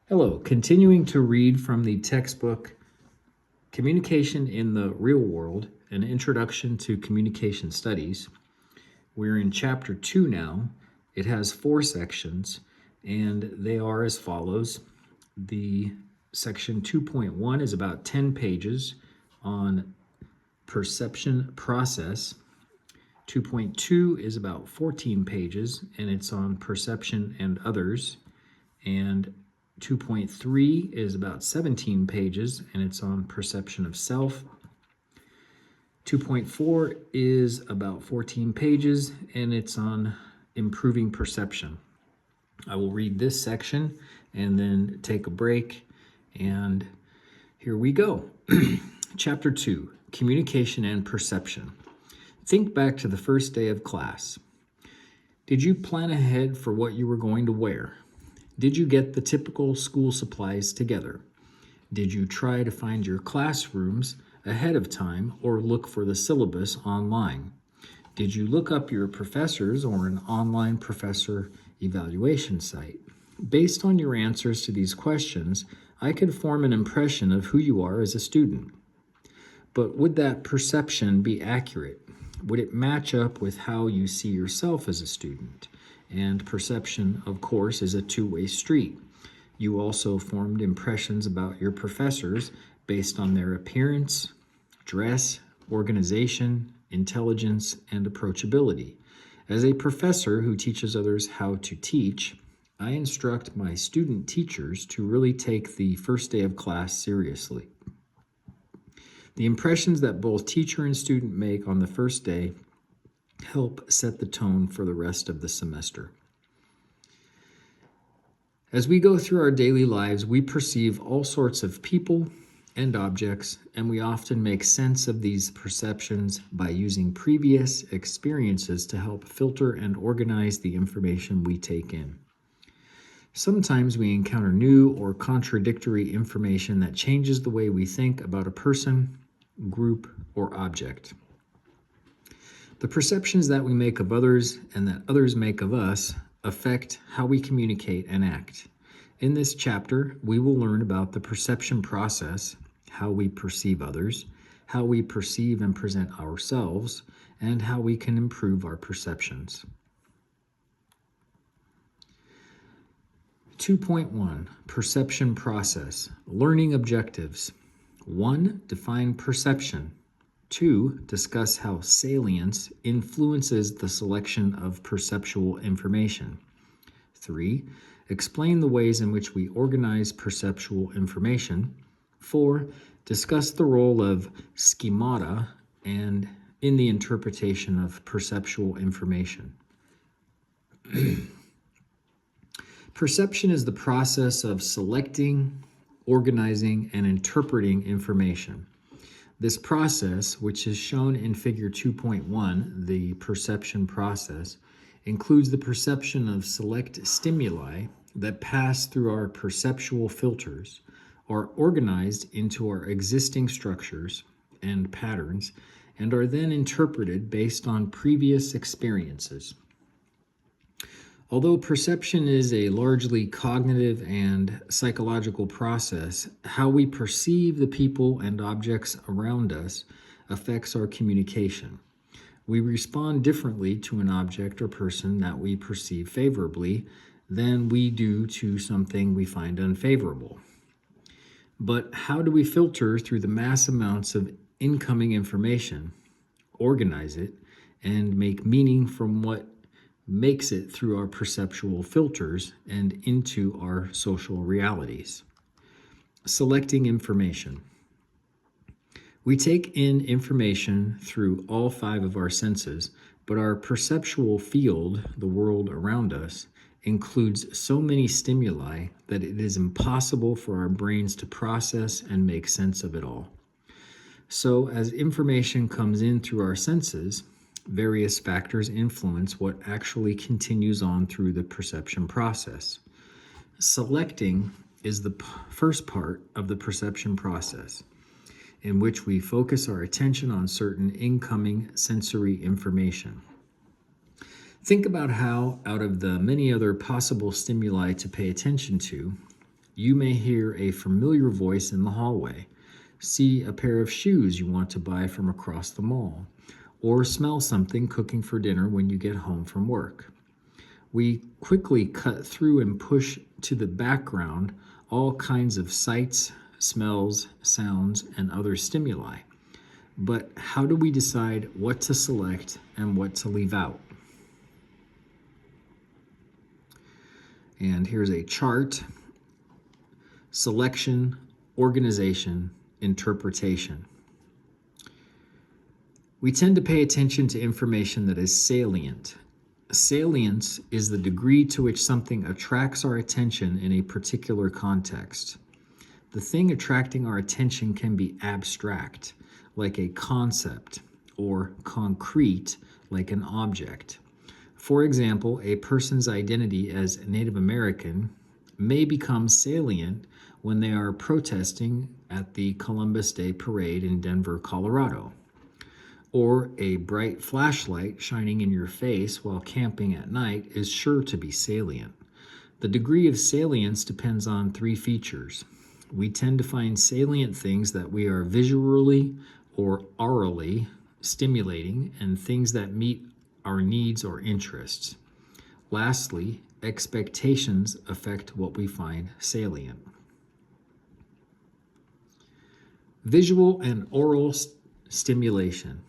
Hello, continuing to read from the textbook Communication in the Real World, an Introduction to Communication Studies. We're in Chapter 2 now. It has 4 sections, and they are as follows. The section 2.1 is about 10 pages on perception process. 2.2 is about 14 pages, and it's on perception and others. And 2.3 is about 17 pages, and it's on perception of self. 2.4 is about 14 pages, and it's on improving perception. I will read this section and then take a break, and here we go. Chapter 2, Communication and Perception. Think back to the first day of class. Did you plan ahead for what you were going to wear? Did you get the typical school supplies together? Did you try to find your classrooms ahead of time or look for the syllabus online? Did you look up your professors or an online professor evaluation site? Based on your answers to these questions, I could form an impression of who you are as a student. But would that perception be accurate? Would it match up with how you see yourself as a student? And perception, of course, is a two-way street. You also formed impressions about your professors based on their appearance, dress, organization, intelligence, and approachability. As a professor who teaches others how to teach, I instruct my student teachers to really take the first day of class seriously. The impressions that both teacher and student make on the first day help set the tone for the rest of the semester. As we go through our daily lives, we perceive all sorts of people and objects, and we often make sense of these perceptions by using previous experiences to help filter and organize the information we take in. Sometimes we encounter new or contradictory information that changes the way we think about a person, group, or object. The perceptions that we make of others and that others make of us affect how we communicate and act. In this chapter, we will learn about the perception process, how we perceive others, how we perceive and present ourselves, and how we can improve our perceptions. 2.1 Perception Process. Learning Objectives. 1. Define perception. 2. Discuss how salience influences the selection of perceptual information. 3. Explain the ways in which we organize perceptual information. 4. Discuss the role of schemata and in the interpretation of perceptual information. Perception is the process of selecting, organizing, and interpreting information. This process, which is shown in Figure 2.1, the perception process, includes the perception of select stimuli that pass through our perceptual filters, are organized into our existing structures and patterns, and are then interpreted based on previous experiences. Although perception is a largely cognitive and psychological process, how we perceive the people and objects around us affects our communication. We respond differently to an object or person that we perceive favorably than we do to something we find unfavorable. But how do we filter through the mass amounts of incoming information, organize it, and make meaning from what makes it through our perceptual filters and into our social realities? Selecting information. We take in information through all 5 of our senses, but our perceptual field, the world around us, includes so many stimuli that it is impossible for our brains to process and make sense of it all. So, as information comes in through our senses, various factors influence what actually continues on through the perception process. Selecting is the first part of the perception process, in which we focus our attention on certain incoming sensory information. Think about how, out of the many other possible stimuli to pay attention to, You may hear a familiar voice in the hallway, see a pair of shoes you want to buy from across the mall, or smell something cooking for dinner when you get home from work. We quickly cut through and push to the background all kinds of sights, smells, sounds, and other stimuli. But how do we decide what to select and what to leave out? And here's a chart: selection, organization, interpretation. We tend to pay attention to information that is salient. Salience is the degree to which something attracts our attention in a particular context. The thing attracting our attention can be abstract, like a concept, or concrete, like an object. For example, a person's identity as Native American may become salient when they are protesting at the Columbus Day Parade in Denver, Colorado. Or a bright flashlight shining in your face while camping at night is sure to be salient. The degree of salience depends on three features. We tend to find salient things that we are visually or aurally stimulating, and things that meet our needs or interests. Lastly, expectations affect what we find salient. Visual and oral stimulation.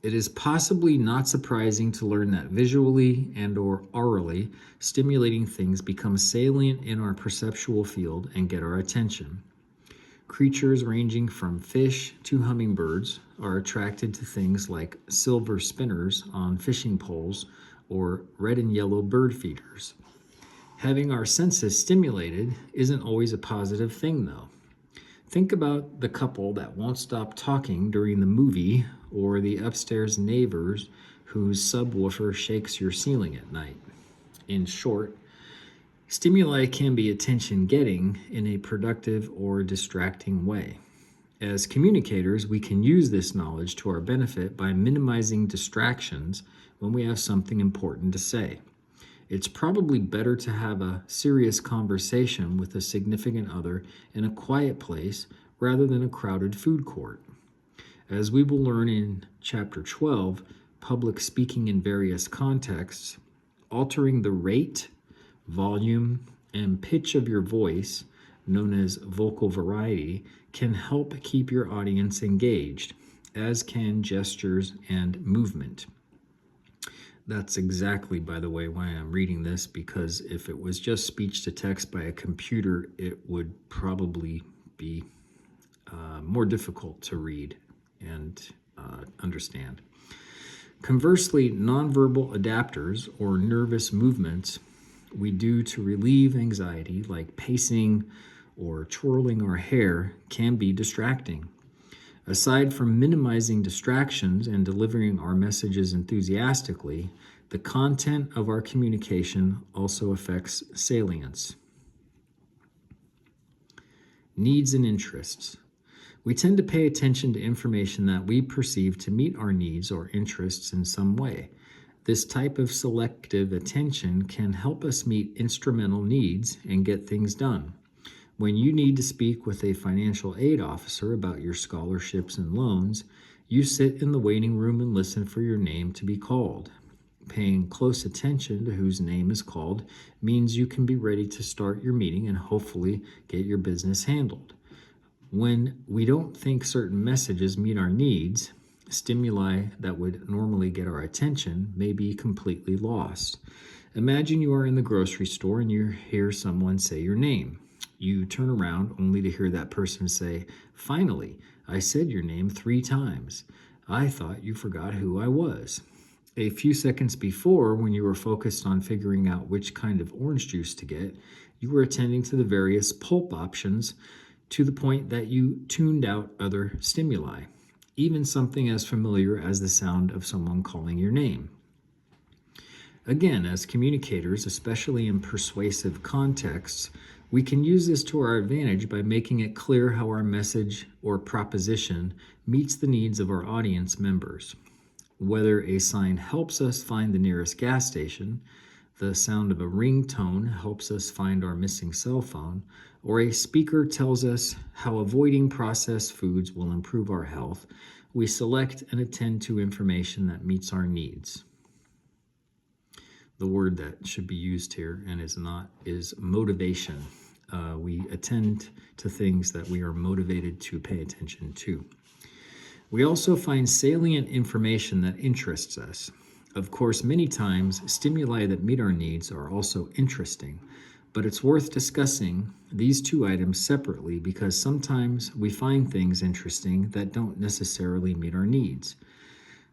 It is possibly not surprising to learn that visually and/or aurally stimulating things become salient in our perceptual field and get our attention. Creatures ranging from fish to hummingbirds are attracted to things like silver spinners on fishing poles or red and yellow bird feeders. Having our senses stimulated isn't always a positive thing, though. Think about the couple that won't stop talking during the movie, or the upstairs neighbors whose subwoofer shakes your ceiling at night. In short, stimuli can be attention-getting in a productive or distracting way. As communicators, we can use this knowledge to our benefit by minimizing distractions when we have something important to say. It's probably better to have a serious conversation with a significant other in a quiet place rather than a crowded food court. As we will learn in Chapter 12, Public Speaking in Various Contexts, altering the rate, volume, and pitch of your voice, known as vocal variety, can help keep your audience engaged, as can gestures and movement. That's exactly, by the way, why I'm reading this, because if it was just speech to text by a computer, it would probably be more difficult to read and understand. Conversely, nonverbal adapters, or nervous movements we do to relieve anxiety, like pacing or twirling our hair, can be distracting. Aside from minimizing distractions and delivering our messages enthusiastically, the content of our communication also affects salience. Needs and interests. We tend to pay attention to information that we perceive to meet our needs or interests in some way. This type of selective attention can help us meet instrumental needs and get things done. When you need to speak with a financial aid officer about your scholarships and loans, you sit in the waiting room and listen for your name to be called. Paying close attention to whose name is called means you can be ready to start your meeting and hopefully get your business handled. When we don't think certain messages meet our needs, stimuli that would normally get our attention may be completely lost. Imagine you are in the grocery store and you hear someone say your name. You turn around only to hear that person say, "Finally, I said your name 3 times. I thought you forgot who I was." A few seconds before, when you were focused on figuring out which kind of orange juice to get, you were attending to the various pulp options to the point that you tuned out other stimuli, even something as familiar as the sound of someone calling your name. Again, as communicators, especially in persuasive contexts, we can use this to our advantage by making it clear how our message or proposition meets the needs of our audience members. Whether a sign helps us find the nearest gas station, The sound of a ringtone helps us find our missing cell phone, or a speaker tells us how avoiding processed foods will improve our health. We select and attend to information that meets our needs. The word that should be used here and is not is motivation. We attend to things that we are motivated to pay attention to. We also find salient information that interests us. Of course, many times, stimuli that meet our needs are also interesting, but it's worth discussing these two items separately because sometimes we find things interesting that don't necessarily meet our needs.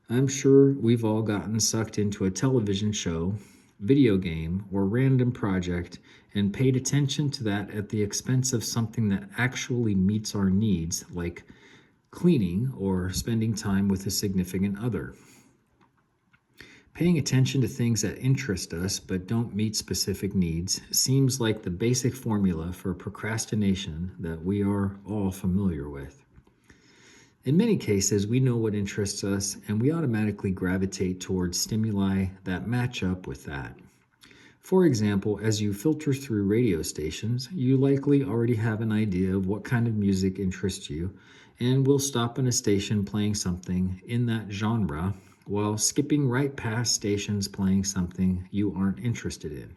I'm sure we've all gotten sucked into a television show, video game, or random project and paid attention to that at the expense of something that actually meets our needs, like cleaning or spending time with a significant other. Paying attention to things that interest us but don't meet specific needs seems like the basic formula for procrastination that we are all familiar with. In many cases, we know what interests us and we automatically gravitate towards stimuli that match up with that. For example, as you filter through radio stations, you likely already have an idea of what kind of music interests you and will stop in a station playing something in that genre while skipping right past stations playing something you aren't interested in.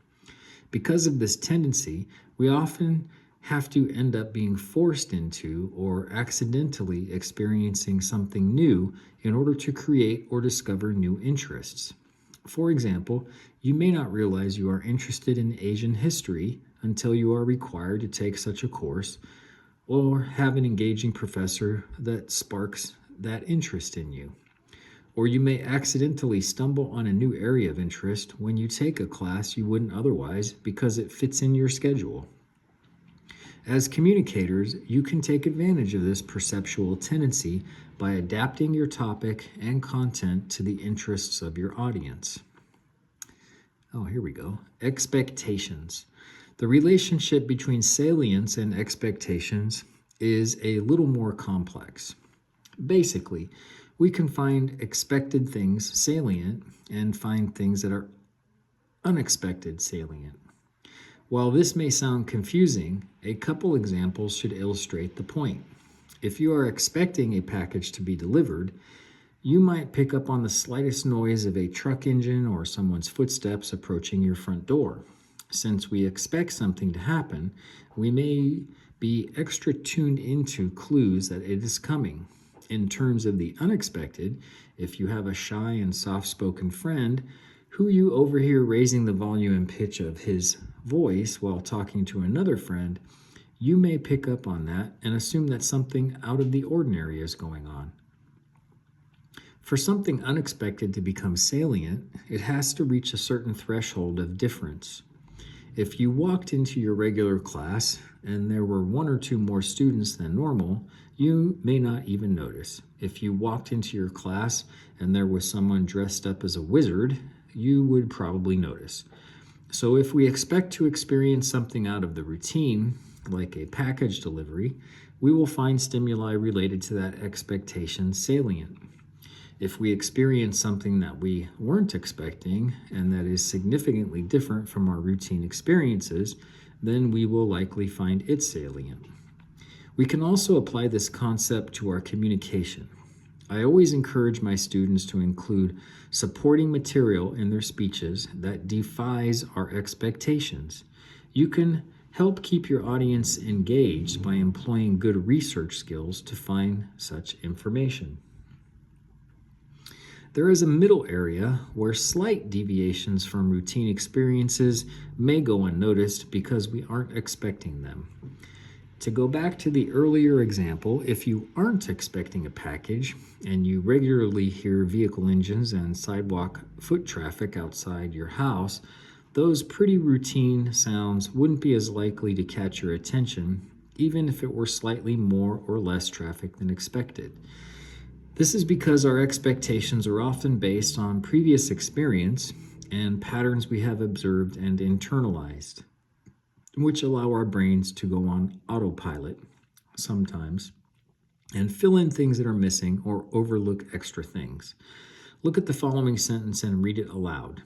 Because of this tendency, we often have to end up being forced into or accidentally experiencing something new in order to create or discover new interests. For example, you may not realize you are interested in Asian history until you are required to take such a course or have an engaging professor that sparks that interest in you. Or you may accidentally stumble on a new area of interest when you take a class you wouldn't otherwise because it fits in your schedule. As communicators, you can take advantage of this perceptual tendency by adapting your topic and content to the interests of your audience. Oh, here we go. Expectations. The relationship between salience and expectations is a little more complex. Basically, we can find expected things salient and find things that are unexpected salient. While this may sound confusing, a couple examples should illustrate the point. If you are expecting a package to be delivered, you might pick up on the slightest noise of a truck engine or someone's footsteps approaching your front door. Since we expect something to happen, we may be extra tuned into clues that it is coming. In terms of the unexpected, if you have a shy and soft-spoken friend who you overhear raising the volume and pitch of his voice while talking to another friend, you may pick up on that and assume that something out of the ordinary is going on. For something unexpected to become salient, it has to reach a certain threshold of difference. If you walked into your regular class and there were one or two more students than normal, you may not even notice. If you walked into your class and there was someone dressed up as a wizard, you would probably notice. So if we expect to experience something out of the routine, like a package delivery, we will find stimuli related to that expectation salient. If we experience something that we weren't expecting and that is significantly different from our routine experiences, then we will likely find it salient. We can also apply this concept to our communication. I always encourage my students to include supporting material in their speeches that defies our expectations. You can help keep your audience engaged by employing good research skills to find such information. There is a middle area where slight deviations from routine experiences may go unnoticed because we aren't expecting them. To go back to the earlier example, if you aren't expecting a package and you regularly hear vehicle engines and sidewalk foot traffic outside your house, those pretty routine sounds wouldn't be as likely to catch your attention, even if it were slightly more or less traffic than expected. This is because our expectations are often based on previous experience and patterns we have observed and internalized, which allow our brains to go on autopilot sometimes and fill in things that are missing or overlook extra things. Look at the following sentence and read it aloud.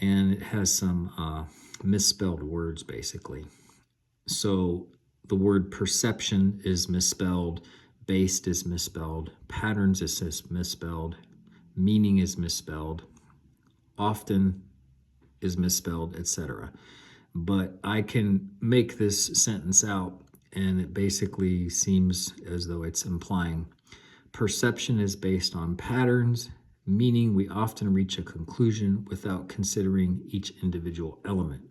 and it has some misspelled words basically. So the word perception is misspelled, based is misspelled, patterns is misspelled, meaning is misspelled, often is misspelled, etc. But I can make this sentence out, and it basically seems as though it's implying perception is based on patterns, meaning we often reach a conclusion without considering each individual element.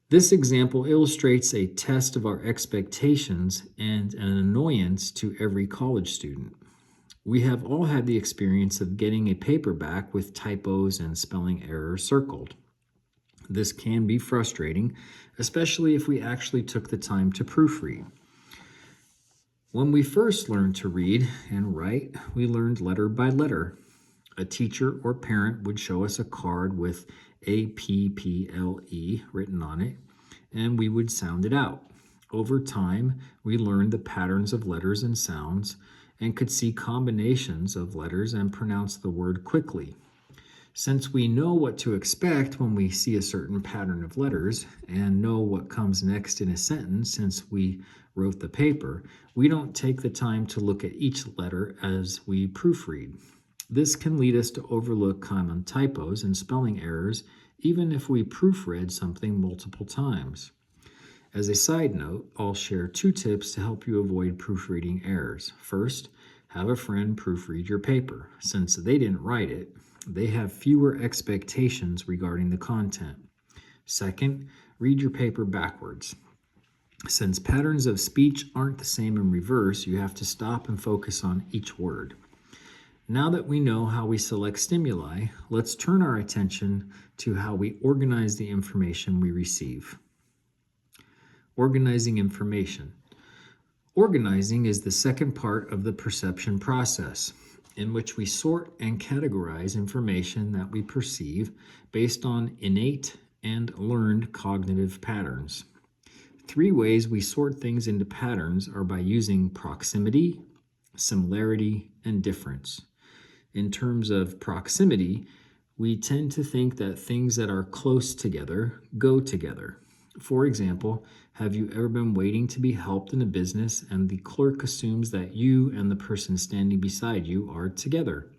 This example illustrates a test of our expectations and an annoyance to every college student. We have all had the experience of getting a paperback with typos and spelling errors circled. This can be frustrating, especially if we actually took the time to proofread. When we first learned to read and write, we learned letter by letter. A teacher or parent would show us a card with APPLE written on it, and we would sound it out. Over time, we learned the patterns of letters and sounds and could see combinations of letters and pronounce the word quickly. Since we know what to expect when we see a certain pattern of letters and know what comes next in a sentence since we wrote the paper, we don't take the time to look at each letter as we proofread. This can lead us to overlook common typos and spelling errors even if we proofread something multiple times. As a side note, I'll share 2 tips to help you avoid proofreading errors. First, have a friend proofread your paper. Since they didn't write it, they have fewer expectations regarding the content. Second, read your paper backwards. Since patterns of speech aren't the same in reverse, you have to stop and focus on each word. Now that we know how we select stimuli, let's turn our attention to how we organize the information we receive. Organizing information. Organizing is the second part of the perception process, in which we sort and categorize information that we perceive based on innate and learned cognitive patterns. 3 ways we sort things into patterns are by using proximity, similarity, and difference. In terms of proximity, we tend to think that things that are close together go together. For example, have you ever been waiting to be helped in a business and the clerk assumes that you and the person standing beside you are together?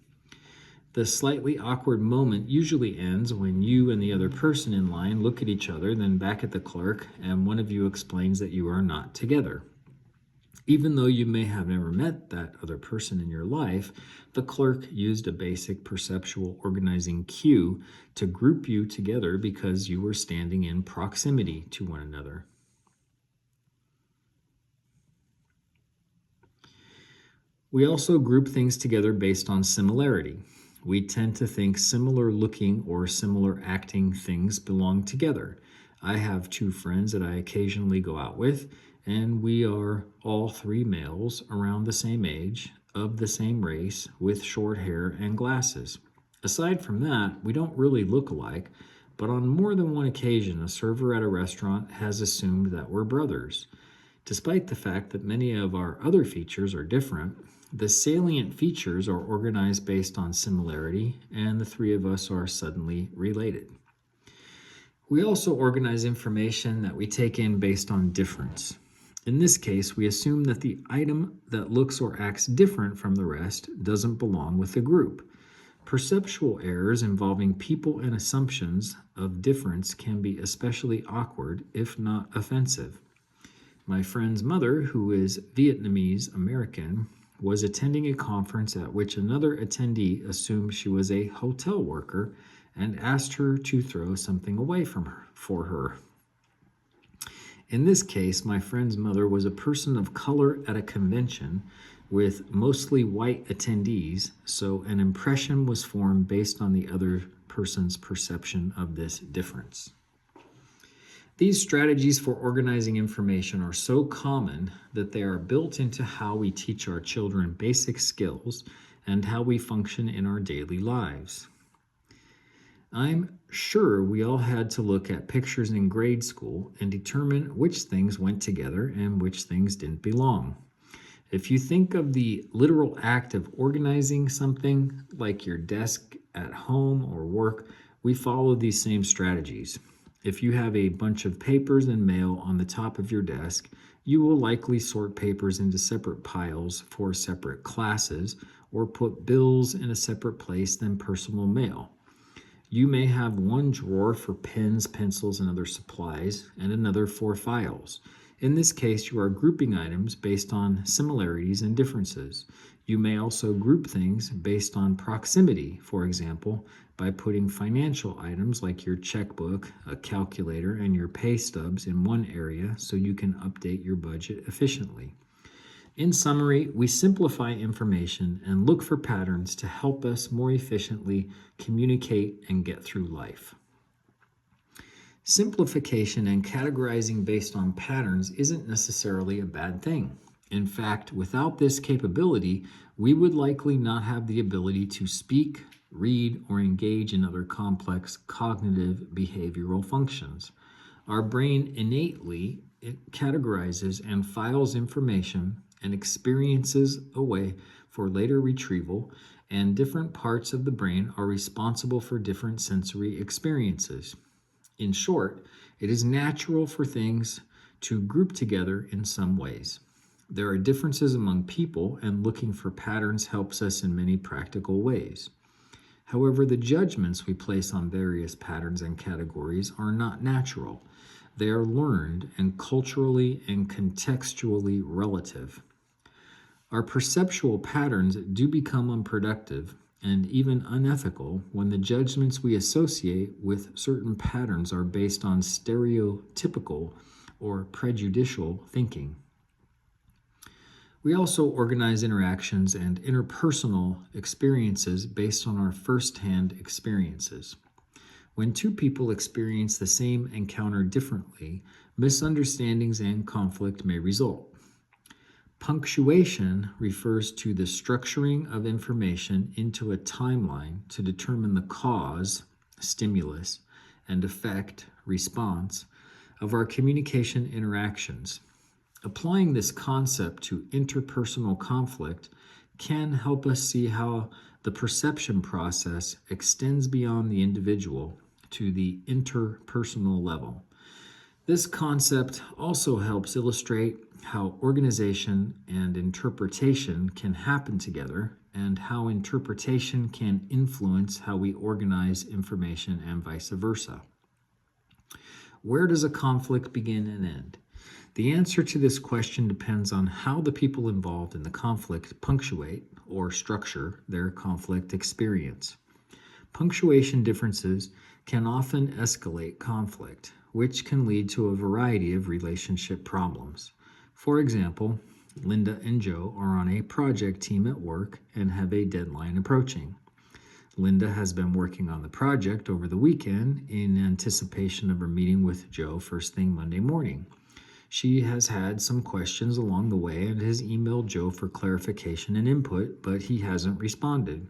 The slightly awkward moment usually ends when you and the other person in line look at each other, then back at the clerk, and one of you explains that you are not together. Even though you may have never met that other person in your life, the clerk used a basic perceptual organizing cue to group you together because you were standing in proximity to one another. We also group things together based on similarity. We tend to think similar looking or similar acting things belong together. I have 2 friends that I occasionally go out with, and we are all 3 males around the same age, of the same race, with short hair and glasses. Aside from that, we don't really look alike, but on more than one occasion, a server at a restaurant has assumed that we're brothers. Despite the fact that many of our other features are different, the salient features are organized based on similarity, and the 3 of us are suddenly related. We also organize information that we take in based on difference. In this case, we assume that the item that looks or acts different from the rest doesn't belong with the group. Perceptual errors involving people and assumptions of difference can be especially awkward, if not offensive. My friend's mother, who is Vietnamese American, was attending a conference at which another attendee assumed she was a hotel worker and asked her to throw something away for her. In this case, my friend's mother was a person of color at a convention with mostly white attendees, so an impression was formed based on the other person's perception of this difference. These strategies for organizing information are so common that they are built into how we teach our children basic skills and how we function in our daily lives. I'm sure we all had to look at pictures in grade school and determine which things went together and which things didn't belong. If you think of the literal act of organizing something, like your desk at home or work, we follow these same strategies. If you have a bunch of papers and mail on the top of your desk, you will likely sort papers into separate piles for separate classes or put bills in a separate place than personal mail. You may have one drawer for pens, pencils, and other supplies, and another for files. In this case, you are grouping items based on similarities and differences. You may also group things based on proximity, for example, by putting financial items like your checkbook, a calculator, and your pay stubs in one area so you can update your budget efficiently. In summary, we simplify information and look for patterns to help us more efficiently communicate and get through life. Simplification and categorizing based on patterns isn't necessarily a bad thing. In fact, without this capability, we would likely not have the ability to speak, read, or engage in other complex cognitive behavioral functions. Our brain innately categorizes and files information and experiences away for later retrieval, and different parts of the brain are responsible for different sensory experiences. In short, it is natural for things to group together in some ways. There are differences among people, and looking for patterns helps us in many practical ways. However, the judgments we place on various patterns and categories are not natural. They are learned and culturally and contextually relative. Our perceptual patterns do become unproductive and even unethical when the judgments we associate with certain patterns are based on stereotypical or prejudicial thinking. We also organize interactions and interpersonal experiences based on our first-hand experiences. When two people experience the same encounter differently, misunderstandings and conflict may result. Punctuation refers to the structuring of information into a timeline to determine the cause, stimulus, and effect, response, of our communication interactions. Applying this concept to interpersonal conflict can help us see how the perception process extends beyond the individual to the interpersonal level. This concept also helps illustrate how organization and interpretation can happen together, and how interpretation can influence how we organize information and vice versa. Where does a conflict begin and end? The answer to this question depends on how the people involved in the conflict punctuate or structure their conflict experience. Punctuation differences can often escalate conflict, which can lead to a variety of relationship problems. For example, Linda and Joe are on a project team at work and have a deadline approaching. Linda has been working on the project over the weekend in anticipation of her meeting with Joe first thing Monday morning. She has had some questions along the way and has emailed Joe for clarification and input, but he hasn't responded.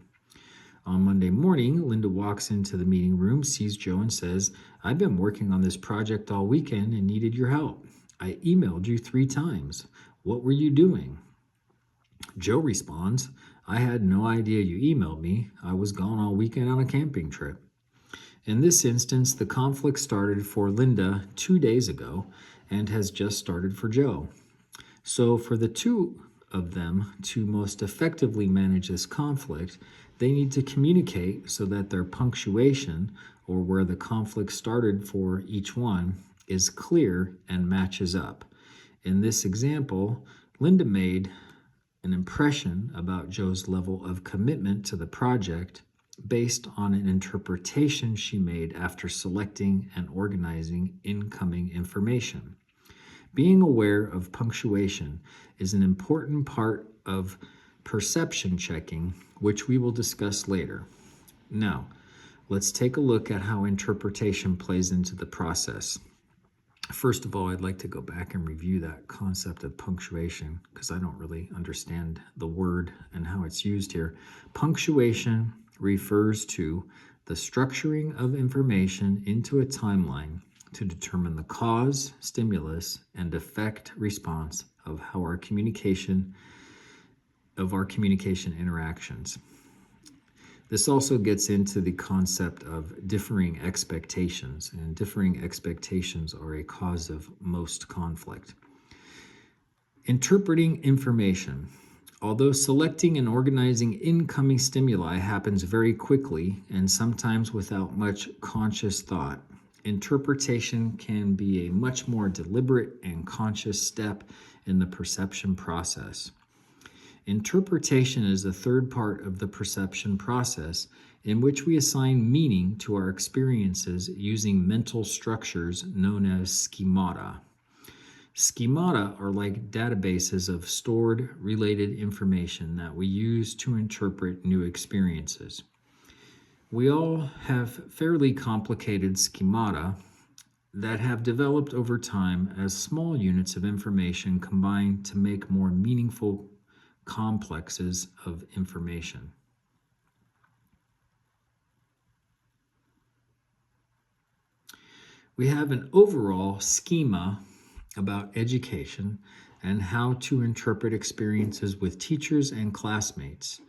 On Monday morning, Linda walks into the meeting room, sees Joe, and says, "I've been working on this project all weekend and needed your help. I emailed you 3 times. What were you doing?" Joe responds, "I had no idea you emailed me. I was gone all weekend on a camping trip." In this instance, the conflict started for Linda 2 days ago and has just started for Joe. So for the two of them to most effectively manage this conflict, they need to communicate so that their punctuation, or where the conflict started for each one, is clear and matches up. In this example, Linda made an impression about Joe's level of commitment to the project based on an interpretation she made after selecting and organizing incoming information. Being aware of punctuation is an important part of perception checking, which we will discuss later. Now, let's take a look at how interpretation plays into the process. First of all, I'd like to go back and review that concept of punctuation because I don't really understand the word and how it's used here. Punctuation refers to the structuring of information into a timeline to determine the cause, stimulus, and effect response of our communication interactions. This also gets into the concept of differing expectations, and differing expectations are a cause of most conflict. Interpreting information. Although selecting and organizing incoming stimuli happens very quickly and sometimes without much conscious thought, interpretation can be a much more deliberate and conscious step in the perception process. Interpretation is the third part of the perception process in which we assign meaning to our experiences using mental structures known as schemata. Schemata are like databases of stored, related information that we use to interpret new experiences. We all have fairly complicated schemata that have developed over time as small units of information combined to make more meaningful complexes of information. We have an overall schema about education and how to interpret experiences with teachers and classmates.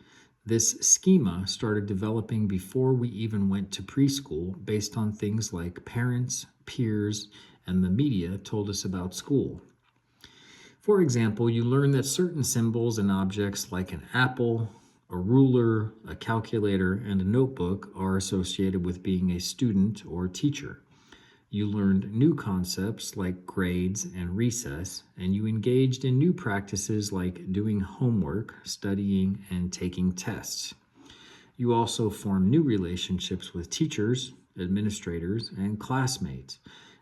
This schema started developing before we even went to preschool based on things like parents, peers, and the media told us about school. For example, you learn that certain symbols and objects like an apple, a ruler, a calculator, and a notebook are associated with being a student or teacher. You learned new concepts like grades and recess, and you engaged in new practices like doing homework, studying, and taking tests. You also formed new relationships with teachers, administrators, and classmates.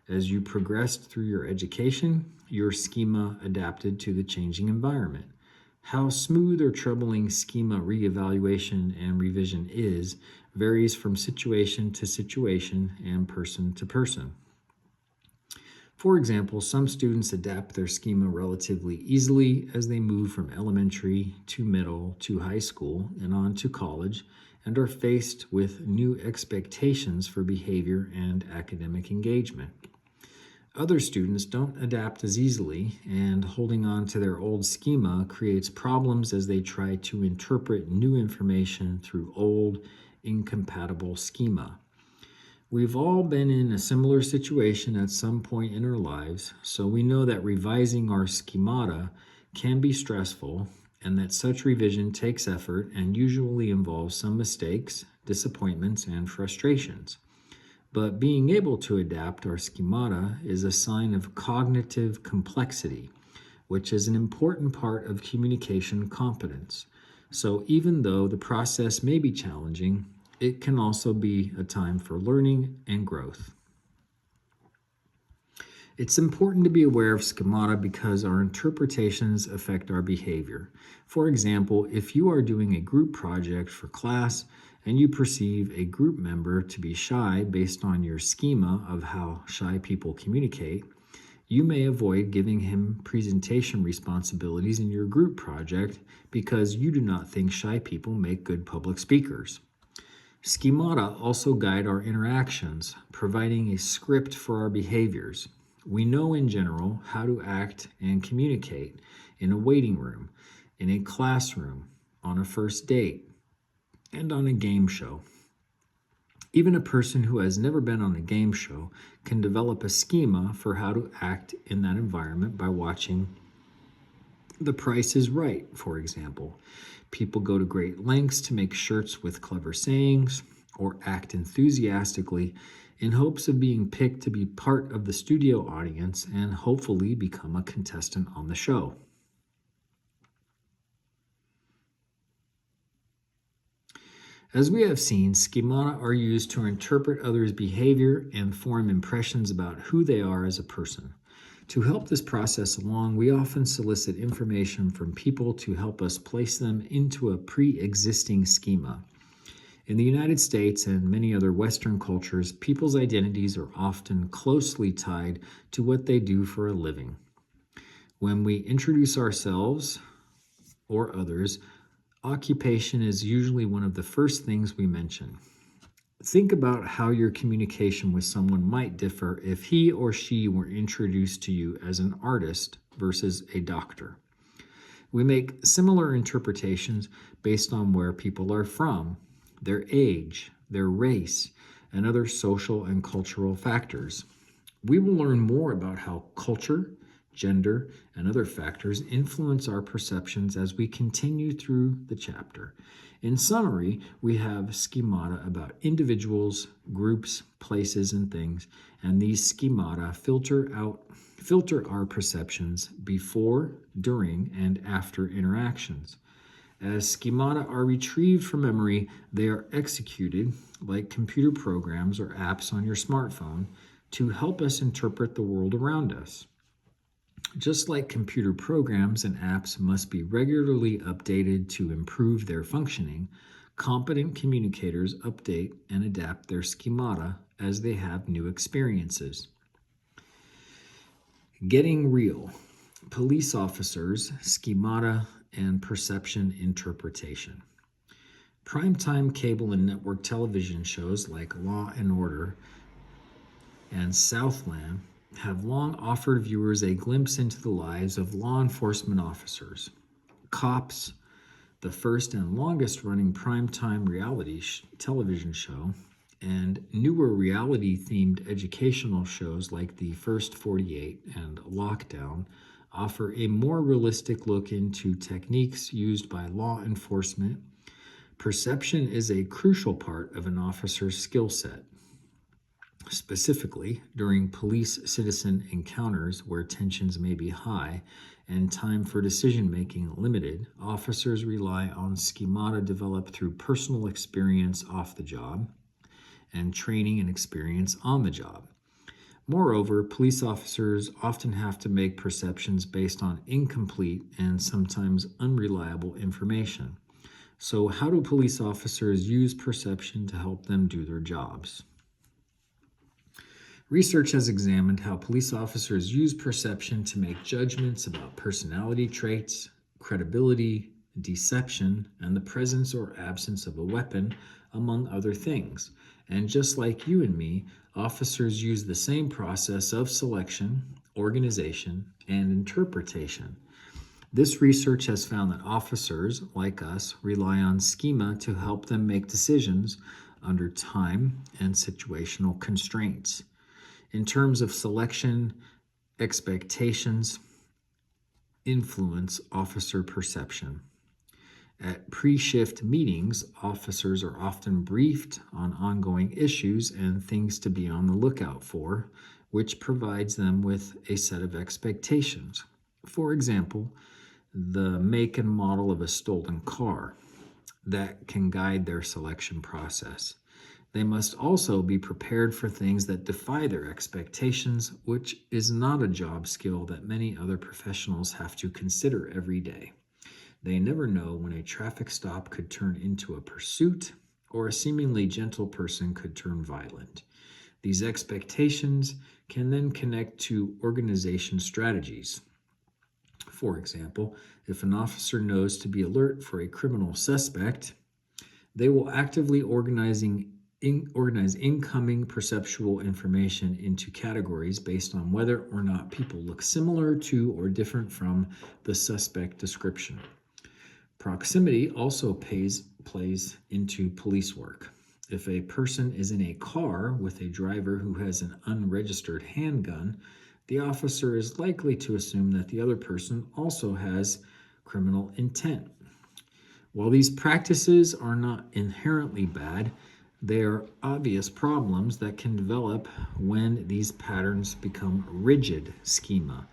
As you progressed through your education, your schema adapted to the changing environment. How smooth or troubling schema reevaluation and revision is varies from situation to situation and person to person. For example, some students adapt their schema relatively easily as they move from elementary to middle to high school and on to college and are faced with new expectations for behavior and academic engagement. Other students don't adapt as easily, and holding on to their old schema creates problems as they try to interpret new information through old, incompatible schema. We've all been in a similar situation at some point in our lives, so we know that revising our schemata can be stressful and that such revision takes effort and usually involves some mistakes, disappointments, and frustrations. But being able to adapt our schemata is a sign of cognitive complexity, which is an important part of communication competence. So even though the process may be challenging, it can also be a time for learning and growth. It's important to be aware of schemata because our interpretations affect our behavior. For example, if you are doing a group project for class and you perceive a group member to be shy based on your schema of how shy people communicate, you may avoid giving him presentation responsibilities in your group project because you do not think shy people make good public speakers. Schemata also guide our interactions, providing a script for our behaviors. We know in general how to act and communicate in a waiting room, in a classroom, on a first date, and on a game show. Even a person who has never been on a game show can develop a schema for how to act in that environment by watching The Price is Right, for example. People go to great lengths to make shirts with clever sayings or act enthusiastically in hopes of being picked to be part of the studio audience and hopefully become a contestant on the show. As we have seen, schemata are used to interpret others' behavior and form impressions about who they are as a person. To help this process along, we often solicit information from people to help us place them into a pre-existing schema. In the United States and many other Western cultures, people's identities are often closely tied to what they do for a living. When we introduce ourselves or others, occupation is usually one of the first things we mention. Think about how your communication with someone might differ if he or she were introduced to you as an artist versus a doctor. We make similar interpretations based on where people are from, their age, their race, and other social and cultural factors. We will learn more about how culture, gender, and other factors influence our perceptions as we continue through the chapter. In summary, we have schemata about individuals, groups, places, and things, and these schemata filter our perceptions before, during, and after interactions. As schemata are retrieved from memory, they are executed like computer programs or apps on your smartphone to help us interpret the world around us. Just like computer programs and apps must be regularly updated to improve their functioning, competent communicators update and adapt their schemata as they have new experiences. Getting real. Police officers, schemata, and perception interpretation. Primetime cable and network television shows like Law and Order and Southland have long offered viewers a glimpse into the lives of law enforcement officers. Cops, the first and longest running primetime reality television show, and newer reality-themed educational shows like The First 48 and Lockdown offer a more realistic look into techniques used by law enforcement. Perception is a crucial part of an officer's skill set. Specifically, during police-citizen encounters where tensions may be high and time for decision-making limited, officers rely on schemata developed through personal experience off the job and training and experience on the job. Moreover, police officers often have to make perceptions based on incomplete and sometimes unreliable information. So, how do police officers use perception to help them do their jobs? Research has examined how police officers use perception to make judgments about personality traits, credibility, deception, and the presence or absence of a weapon, among other things. And just like you and me, officers use the same process of selection, organization, and interpretation. This research has found that officers, like us, rely on schema to help them make decisions under time and situational constraints. In terms of selection, expectations influence officer perception. At pre-shift meetings, officers are often briefed on ongoing issues and things to be on the lookout for, which provides them with a set of expectations. For example, the make and model of a stolen car that can guide their selection process. They must also be prepared for things that defy their expectations, which is not a job skill that many other professionals have to consider every day. They never know when a traffic stop could turn into a pursuit or a seemingly gentle person could turn violent. These expectations can then connect to organization strategies. For example, if an officer knows to be alert for a criminal suspect, they will actively organize incoming perceptual information into categories based on whether or not people look similar to or different from the suspect description. Proximity also plays into police work. If a person is in a car with a driver who has an unregistered handgun, the officer is likely to assume that the other person also has criminal intent. While these practices are not inherently bad, they are obvious problems that can develop when these patterns become rigid schema.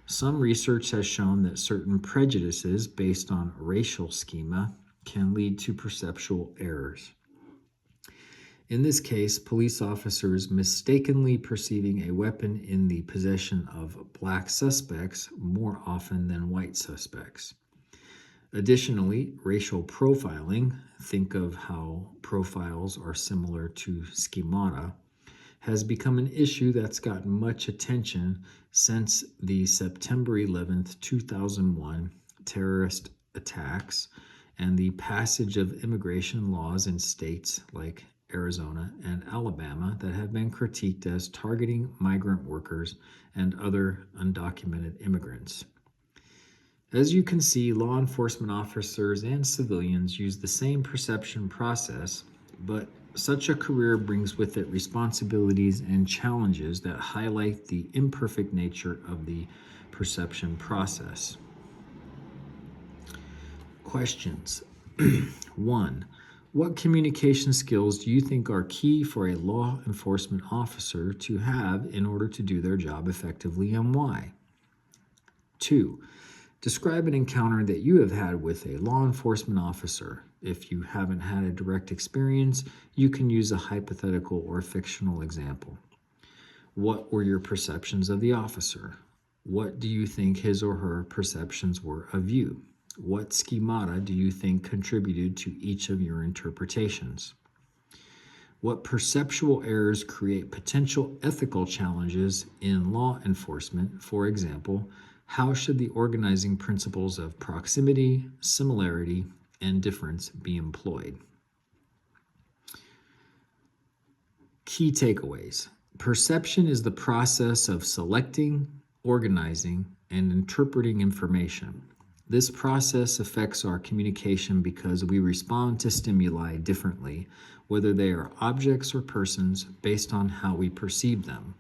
Some research has shown that certain prejudices based on racial schema can lead to perceptual errors. In this case, police officers mistakenly perceiving a weapon in the possession of black suspects more often than white suspects. Additionally, racial profiling, think of how profiles are similar to schemata, has become an issue that's gotten much attention since the September 11th, 2001 terrorist attacks and the passage of immigration laws in states like Arizona and Alabama that have been critiqued as targeting migrant workers and other undocumented immigrants. As you can see, law enforcement officers and civilians use the same perception process but such a career brings with it responsibilities and challenges that highlight the imperfect nature of the perception process. Questions. 1. What communication skills do you think are key for a law enforcement officer to have in order to do their job effectively, and why? 2. Describe an encounter that you have had with a law enforcement officer. If you haven't had a direct experience, you can use a hypothetical or fictional example. What were your perceptions of the officer? What do you think his or her perceptions were of you? What schemata do you think contributed to each of your interpretations? What perceptual errors create potential ethical challenges in law enforcement? For example, how should the organizing principles of proximity, similarity, and difference be employed? Key takeaways. Perception is the process of selecting, organizing, and interpreting information. This process affects our communication because we respond to stimuli differently, whether they are objects or persons, based on how we perceive them.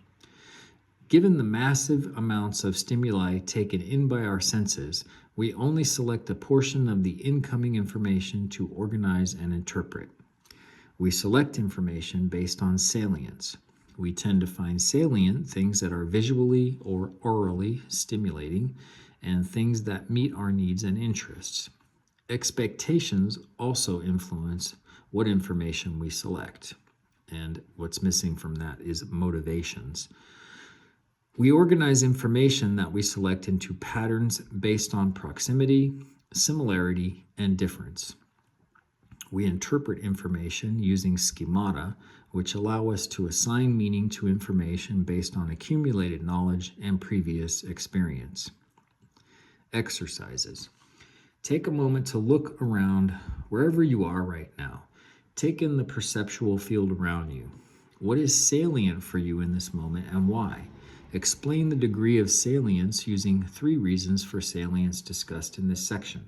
Given the massive amounts of stimuli taken in by our senses, we only select a portion of the incoming information to organize and interpret. We select information based on salience. We tend to find salient things that are visually or orally stimulating and things that meet our needs and interests. Expectations also influence what information we select. And what's missing from that is motivations. We organize information that we select into patterns based on proximity, similarity, and difference. We interpret information using schemata, which allow us to assign meaning to information based on accumulated knowledge and previous experience. Exercises. Take a moment to look around wherever you are right now. Take in the perceptual field around you. What is salient for you in this moment and why? Explain the degree of salience using 3 reasons for salience discussed in this section.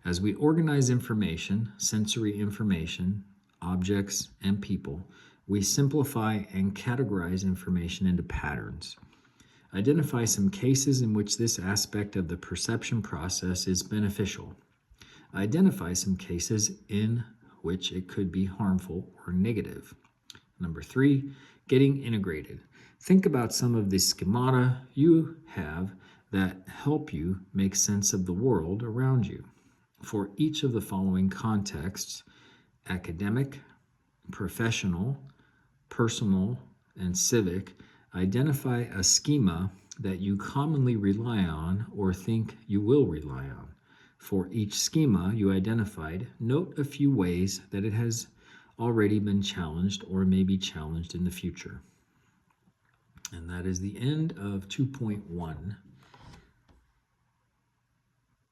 As we organize information, sensory information, objects, and people, we simplify and categorize information into patterns. Identify some cases in which this aspect of the perception process is beneficial. Identify some cases in which it could be harmful or negative. Number 3, getting integrated. Think about some of the schemata you have that help you make sense of the world around you. For each of the following contexts, academic, professional, personal, and civic, identify a schema that you commonly rely on or think you will rely on. For each schema you identified, note a few ways that it has already been challenged or may be challenged in the future. And that is the end of 2.1.